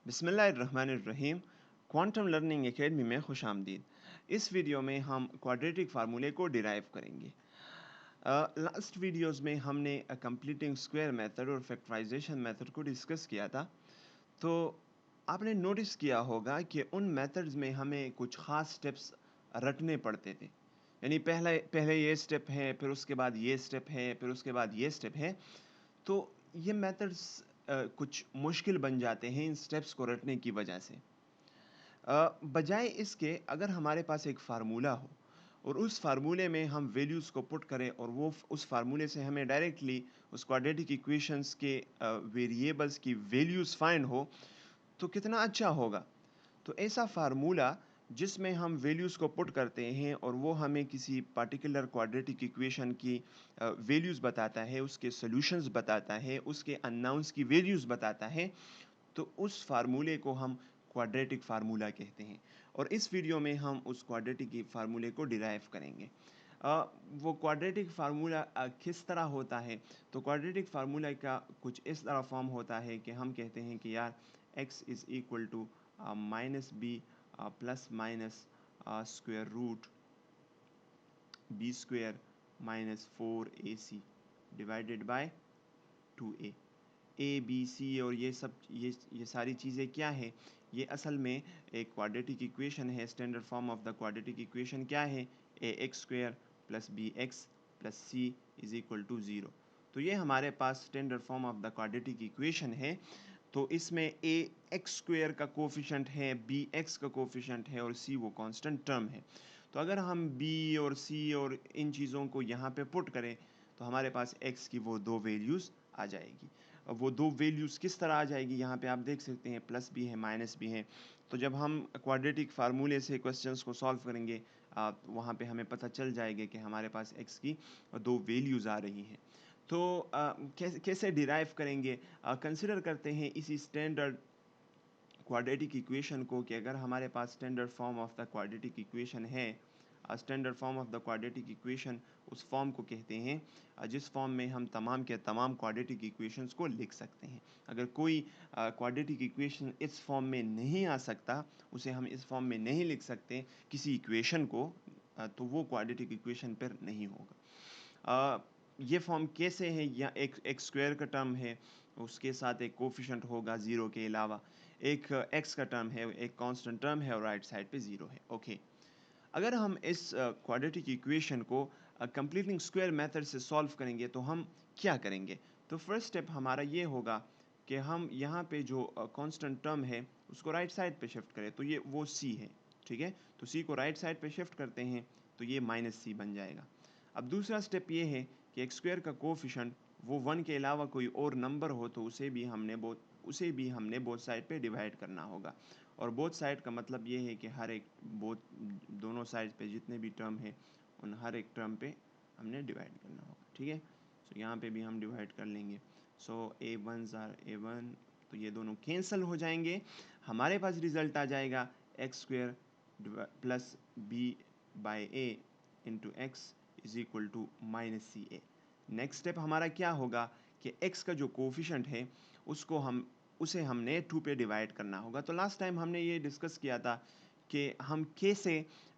बिस्मिल्लाहिर्रहमानिर्रहीम। Quantum learning academy में खुश आमदीद। इस वीडियो में हम क्वाड्रेटिक फार्मूले को डिराइव करेंगे। लास्ट वीडियोस में हमने कंप्लीटिंग स्क्वायर मेथड और फैक्टराइजेशन मेथड को डिस्कस किया था। तो आपने नोटिस किया होगा कि उन मेथड्स में हमें कुछ ख़ास स्टेप्स रटने पड़ते थे। यानी पहले पहले ये स्टेप है, फिर उसके बाद ये स्टेप है, फिर उसके बाद ये स्टेप है। तो ये मेथड्स कुछ मुश्किल बन जाते हैं इन स्टेप्स को रटने की वजह से। बजाय इसके अगर हमारे पास एक फार्मूला हो और उस फार्मूले में हम वैल्यूज़ को पुट करें और वो उस फार्मूले से हमें डायरेक्टली उस क्वाड्रेटिक इक्वेशंस के वेरिएबल्स की वैल्यूज़ फाइंड हो, तो कितना अच्छा होगा। तो ऐसा फार्मूला जिसमें हम वैल्यूज़ को पुट करते हैं और वो हमें किसी पार्टिकुलर क्वाड्रेटिक इक्वेशन की वैल्यूज़ बताता है, उसके सॉल्यूशंस बताता है, उसके अननोन्स की वैल्यूज़ बताता है, तो उस फार्मूले को हम क्वाड्रेटिक फार्मूला कहते हैं। और इस वीडियो में हम उस क्वाड्रेटिक फार्मूले को डिराइव करेंगे। वो क्वाड्रेटिक फार्मूला किस तरह होता है? तो क्वाड्रेटिक फार्मूला का कुछ इस तरह फॉर्म होता है कि हम कहते हैं कि यार x is equal to minus B plus minus square root B square minus 4ac divided by 2a। A B C और ये सब ये सारी चीज़ें क्या है? ये असल में एक क्वाड्रेटिक इक्वेशन है। Standard form of the quadratic equation क्या है? A x square plus B x plus C is equal to zero. तो ये हमारे पास standard form of the quadratic equation है। तो इसमें ए एक्स स्क्वेयर का कोफिशेंट है, बी एक्स का कोफिशेंट है और सी वो कांस्टेंट टर्म है। तो अगर हम बी और सी और इन चीज़ों को यहाँ पे पुट करें तो हमारे पास एक्स की वो दो वैल्यूज़ आ जाएगी। अब वो दो वैल्यूज़ किस तरह आ जाएगी? यहाँ पे आप देख सकते हैं प्लस भी है माइनस भी है। तो जब हम क्वाड्रेटिक फार्मूले से क्वेश्चंस को सॉल्व करेंगे वहाँ पे हमें पता चल जाएगा कि हमारे पास एक्स की दो वैल्यूज़ आ रही हैं। तो कैसे डिराइव करेंगे? कंसिडर करते हैं इसी स्टैंडर्ड क्वाड्रेटिक इक्वेशन को कि अगर हमारे पास standard form of the quadratic equation है, standard form of the quadratic equation उस फॉर्म को कहते हैं जिस फॉर्म में हम तमाम के तमाम क्वाड्रेटिक इक्वेशंस को लिख सकते हैं। अगर कोई क्वाड्रेटिक इक्वेशन इस फॉर्म में नहीं आ सकता, उसे हम इस फॉर्म में नहीं लिख सकते किसी इक्वेशन को, तो वो क्वाड्रेटिक इक्वेशन पर नहीं होगा। ये फॉर्म कैसे है? या एक एक्स स्क्वायर का टर्म है, उसके साथ एक कोफिशेंट होगा ज़ीरो के अलावा, एक एक्स का टर्म है, एक कांस्टेंट टर्म है और राइट साइड पे ज़ीरो है। ओके, अगर हम इस क्वाड्रेटिक इक्वेशन को कंप्लीटिंग स्क्वायर मेथड से सॉल्व करेंगे तो हम क्या करेंगे? तो फर्स्ट स्टेप हमारा ये होगा कि हम यहाँ पे जो कांस्टेंट टर्म है उसको राइट साइड पे शिफ्ट करें। तो ये वो सी है, ठीक है। तो सी को राइट साइड पे शिफ्ट करते हैं तो ये माइनस सी बन जाएगा। अब दूसरा स्टेप ये है कि एक्स स्क्वायर का कोफिशेंट वो वन के अलावा कोई और नंबर हो तो उसे भी हमने बोथ साइड पे डिवाइड करना होगा। और बोथ साइड का मतलब ये है कि हर एक दोनों साइड पे जितने भी टर्म है उन हर एक टर्म पे हमने डिवाइड करना होगा, ठीक है। सो यहाँ पे भी हम डिवाइड कर लेंगे। सो ए वन ज़ार ए वन, तो ये दोनों कैंसिल हो जाएंगे। हमारे पास रिजल्ट आ जाएगा X square plus B by A into X is equal to minus C A. Next step हमारा क्या होगा कि x का जो कोफिशेंट है उसे हमने 2 पे डिवाइड करना होगा। तो लास्ट टाइम हमने ये डिस्कस किया था कि हम कैसे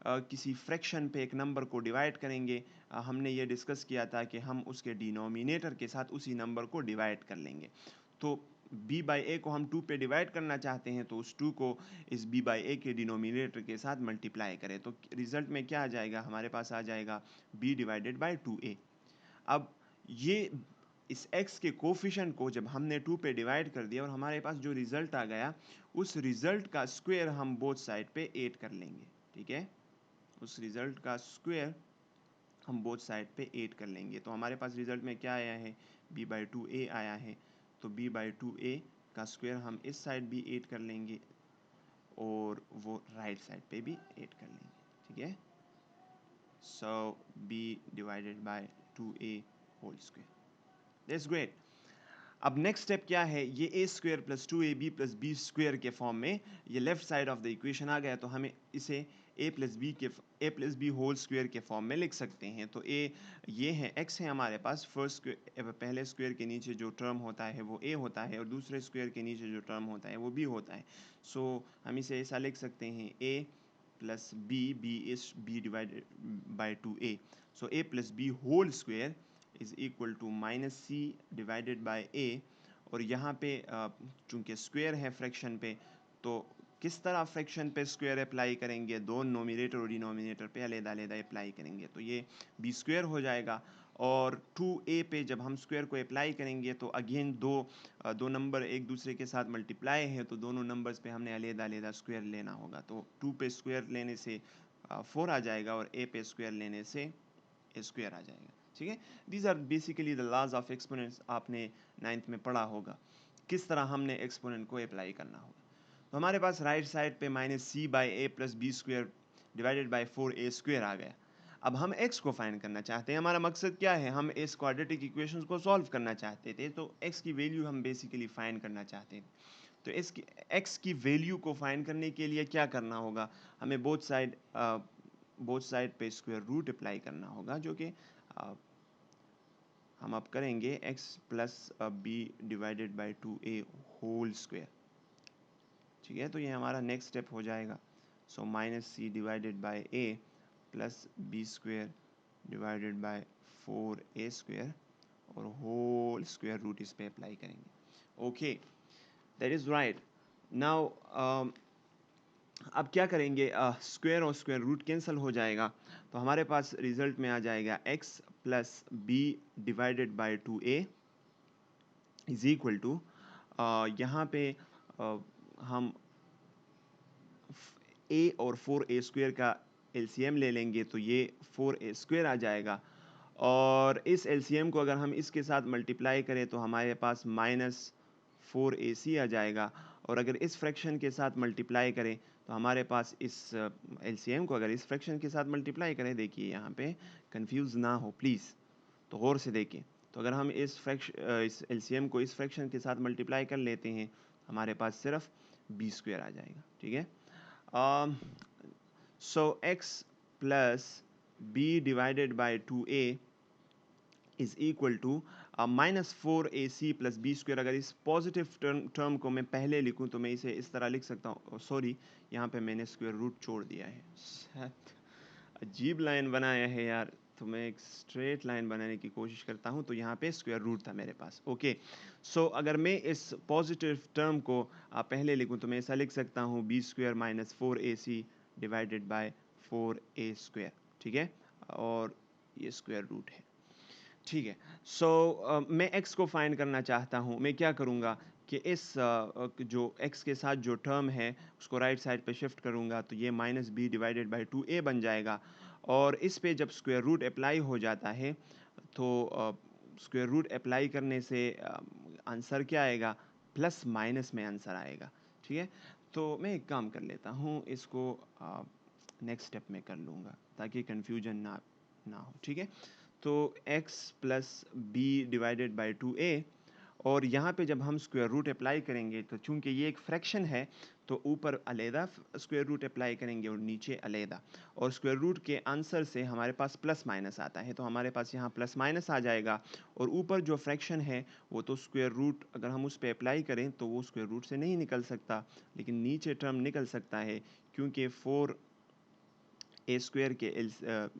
किसी फ्रैक्शन पे एक नंबर को डिवाइड करेंगे। हमने ये डिस्कस किया था कि हम उसके डिनोमिनेटर के साथ उसी नंबर को डिवाइड कर लेंगे। तो b बाई ए को हम 2 पे डिवाइड करना चाहते हैं तो उस 2 को इस b बाई ए के डिनोमिनेटर के साथ मल्टीप्लाई करें तो रिजल्ट में क्या आ जाएगा? हमारे पास आ जाएगा b डिवाइडेड बाई 2a। अब ये इस x के कोफिशिएंट को जब हमने 2 पे डिवाइड कर दिया और हमारे पास जो रिजल्ट आ गया उस रिजल्ट का स्क्वायर हम बोथ साइड पे 8 कर लेंगे, ठीक है। उस रिजल्ट का स्क्वायर हम बोथ साइड पे 8 कर लेंगे। तो हमारे पास रिजल्ट में क्या आया है? b बाई 2a आया है। तो b बाई 2a का स्क्वायर हम इस साइड भी 8 कर लेंगे और वो राइट साइड पे भी 8 कर लेंगे, ठीक है। So b divided by 2a whole square. That's great. अब नेक्स्ट स्टेप क्या है? ये A square plus 2ab plus B square के फॉर्म में ये left side of the equation आ गया। तो हमें इसे A plus B whole square के फॉर्म में लिख सकते हैं। तो ए ये है, एक्स है हमारे पास, पहले स्क्वायर के नीचे जो टर्म होता है वो ए होता है और दूसरे स्क्वायर के नीचे जो टर्म होता है वो बी होता है। सो हम इसे ऐसा लिख सकते हैं, a plus b is b divided by 2a। So a plus B whole square is equal to minus C divided by a. और यहाँ पे चूंकि स्क्वायर है फ्रैक्शन पे, तो किस तरह फ्रैक्शन पे स्क्वायर अप्लाई करेंगे, दो नोमिनेटर और डिनोमिनेटर पे अलग-अलग अप्लाई करेंगे, तो ये बी स्क्वायर हो जाएगा। और 2a पे जब हम स्क्वायर को अप्लाई करेंगे तो अगेन दो नंबर एक दूसरे के साथ मल्टीप्लाई है, तो दोनों नंबर्स पे हमने अलग-अलग स्क्वायर लेना होगा। तो 2 पे स्क्वायर लेने से 4 आ जाएगा और a पे स्क्वायर लेने से a स्क्वायर आ जाएगा। ठीक है, these are basically the laws of exponents, आपने 9th में पढ़ा होगा किस तरह हमने एक्सपोनेंट को अप्लाई करना होगा। तो हमारे पास राइट साइड पे minus c by A plus B square divided by 4a square आ गया। अब हम x को फाइंड करना चाहते हैं। हमारा मकसद क्या है, हम इस क्वाड्रेटिक इक्वेशंस को सॉल्व करना चाहते थे, तो x की वैल्यू हम बेसिकली फाइंड करना चाहते थे। तो इसकी x की वैल्यू को फाइंड करने के लिए क्या करना होगा, हमें बोथ साइड पे स्क्वायर रूट अप्लाई करना होगा, जो कि हम अब करेंगे x plus B divided by 2a whole square. ठीक है, तो ये हमारा नेक्स्ट स्टेप हो जाएगा। So minus C divided by A plus B square divided by 4a square और होल स्क्वायर रूट इस पे अप्लाई करेंगे। Okay, that is right. Now अब क्या करेंगे, स्क्वायर और स्क्वायर रूट कैंसिल हो जाएगा, तो हमारे पास रिजल्ट में आ जाएगा x plus B divided by 2a is equal to, यहाँ पे हम a और 4a स्क्वायर का एलसीएम ले लेंगे, तो ये 4a स्क्वायर आ जाएगा। और इस एलसीएम को अगर हम इसके साथ मल्टीप्लाई करें तो हमारे पास माइनस 4ac आ जाएगा। और अगर इस फ्रैक्शन के साथ मल्टीप्लाई करें तो हमारे पास इस एलसीएम को अगर इस फ्रैक्शन के साथ मल्टीप्लाई करें, देखिए यहाँ पे कंफ्यूज ना हो प्लीज़, तो गौर से देखें। तो अगर हम इस एलसीएम को इस फ्रैक्शन के साथ मल्टीप्लाई कर लेते हैं, हमारे पास सिर्फ बी स्क्वायर आ जाएगा। ठीक है, so x plus b divided by 2a is equal to minus 4ac plus B square. अगर इस पॉजिटिव टर्म को मैं पहले लिखूं तो मैं इसे इस तरह लिख सकता हूँ, सॉरी यहाँ पे मैंने स्क्वायर रूट छोड़ दिया है, अजीब लाइन बनाया है यार। तो मैं एक स्ट्रेट लाइन बनाने की कोशिश करता हूँ, तो यहाँ पे स्क्वायर रूट था मेरे पास। ओके, सो अगर मैं इस पॉजिटिव टर्म को पहले लिखूँ तो मैं ऐसा लिख सकता हूँ, B square minus 4ac divided by 4a square. ठीक है, और ये स्क्वायर रूट है। ठीक है, सो मैं x को फाइंड करना चाहता हूँ। मैं क्या करूँगा कि इस जो x के साथ जो टर्म है उसको राइट साइड पे शिफ्ट करूँगा, तो ये minus B divided by 2a बन जाएगा। और इस पे जब स्क्वायर रूट अप्लाई हो जाता है तो स्क्वायर रूट अप्लाई करने से आंसर क्या आएगा, प्लस माइनस में आंसर आएगा। ठीक है, तो मैं एक काम कर लेता हूँ, इसको नेक्स्ट स्टेप में कर लूँगा ताकि कन्फ्यूजन ना हो। ठीक है, तो x plus B divided by 2a, और यहाँ पे जब हम स्क्वायर रूट अप्लाई करेंगे तो चूंकि ये एक फ्रैक्शन है तो ऊपर अलहदा स्क्वायर रूट अप्लाई करेंगे और नीचे अलहदा। और स्क्वायर रूट के आंसर से हमारे पास प्लस माइनस आता है, तो हमारे पास यहाँ प्लस माइनस आ जाएगा। और ऊपर जो फ्रैक्शन है वो तो स्क्वायर रूट अगर हम उस पर अप्लाई करें तो वो स्क्वायर रूट से नहीं निकल सकता, लेकिन नीचे टर्म निकल सकता है, क्योंकि 4a स्क्वायर के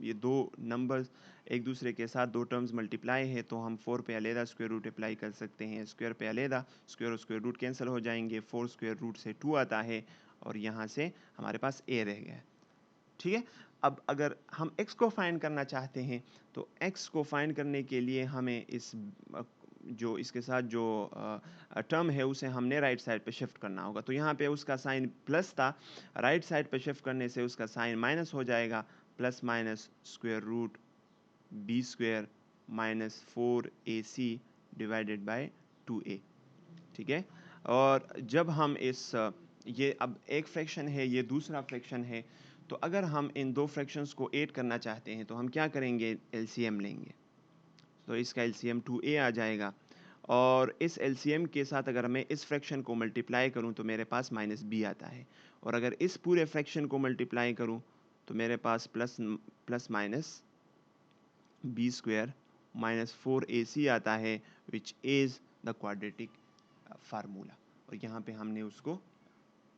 ये दो नंबर्स एक दूसरे के साथ दो टर्म्स मल्टीप्लाई है, तो हम 4 पे अलहदा स्क्वायर रूट अप्लाई कर सकते हैं, स्क्वायर पे अलहदा, स्क्वायर और स्क्वायर रूट कैंसिल हो जाएंगे, 4 स्क्वायर रूट से 2 आता है और यहाँ से हमारे पास a रह गया। ठीक है, अब अगर हम x को फाइंड करना चाहते हैं तो x को फाइंड करने के लिए हमें इस जो इसके साथ जो टर्म है उसे हमने राइट साइड पे शिफ्ट करना होगा। तो यहाँ पे उसका साइन प्लस था, राइट साइड पे शिफ्ट करने से उसका साइन माइनस हो जाएगा, plus minus square root B square minus 4ac divided by 2a। ठीक है, और जब हम इस ये अब एक फ्रैक्शन है, ये दूसरा फ्रैक्शन है, तो अगर हम इन दो फ्रैक्शंस को ऐड करना चाहते हैं तो हम क्या करेंगे, एलसीएम लेंगे। तो इसका एलसीएम 2a आ जाएगा, और इस एलसीएम के साथ अगर मैं इस फ्रैक्शन को मल्टीप्लाई करूं तो मेरे पास माइनस b आता है, और अगर इस पूरे फ्रैक्शन को मल्टीप्लाई करूं तो मेरे पास plus minus b square minus 4ac आता है, which is the quadratic formula, और यहाँ पे हमने उसको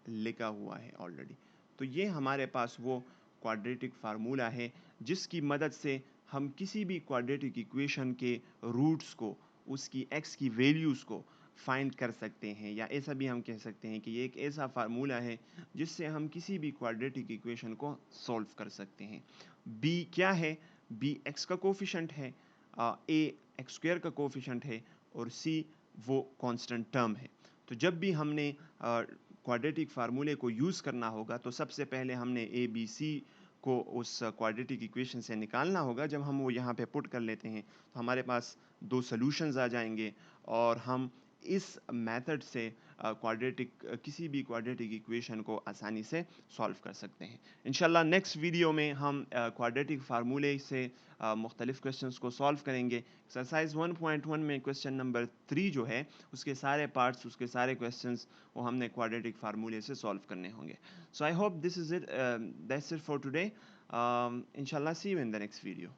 लिखा हुआ है ऑलरेडी। तो ये हमारे पास वो क्वाड्रेटिक फार्मूला है जिसकी मदद से हम किसी भी क्वाड्रेटिक इक्वेशन के रूट्स को, उसकी x की वैल्यूज़ को फाइंड कर सकते हैं, या ऐसा भी हम कह सकते हैं कि ये एक ऐसा फार्मूला है जिससे हम किसी भी क्वाड्रेटिक इक्वेशन को सॉल्व कर सकते हैं। b क्या है? b x का कोफिशेंट है, a एक्स स्क्वायर का कोफिशेंट है, और c वो कांस्टेंट टर्म है। तो जब भी हमने क्वाड्रेटिक फार्मूले को यूज़ करना होगा तो सबसे पहले हमने ए बी सी को उस क्वाड्रेटिक इक्वेशन से निकालना होगा। जब हम वो यहाँ पे पुट कर लेते हैं तो हमारे पास दो सॉल्यूशंस आ जाएंगे, और हम इस मेथड से किसी भी क्वाड्रेटिक इक्वेशन को आसानी से सॉल्व कर सकते हैं। इंशाल्लाह नेक्स्ट वीडियो में हम क्वाड्रेटिक फार्मूले से मुख्तलिफ क्वेश्चंस को सॉल्व करेंगे। एक्सरसाइज 1.1 में क्वेश्चन नंबर 3 जो है उसके सारे पार्ट्स, उसके सारे क्वेश्चंस वो हमने क्वाड्रेटिक फार्मूले से सॉल्व करने होंगे। So I hope this is it, that's it for today. इंशाल्लाह see you in the next video.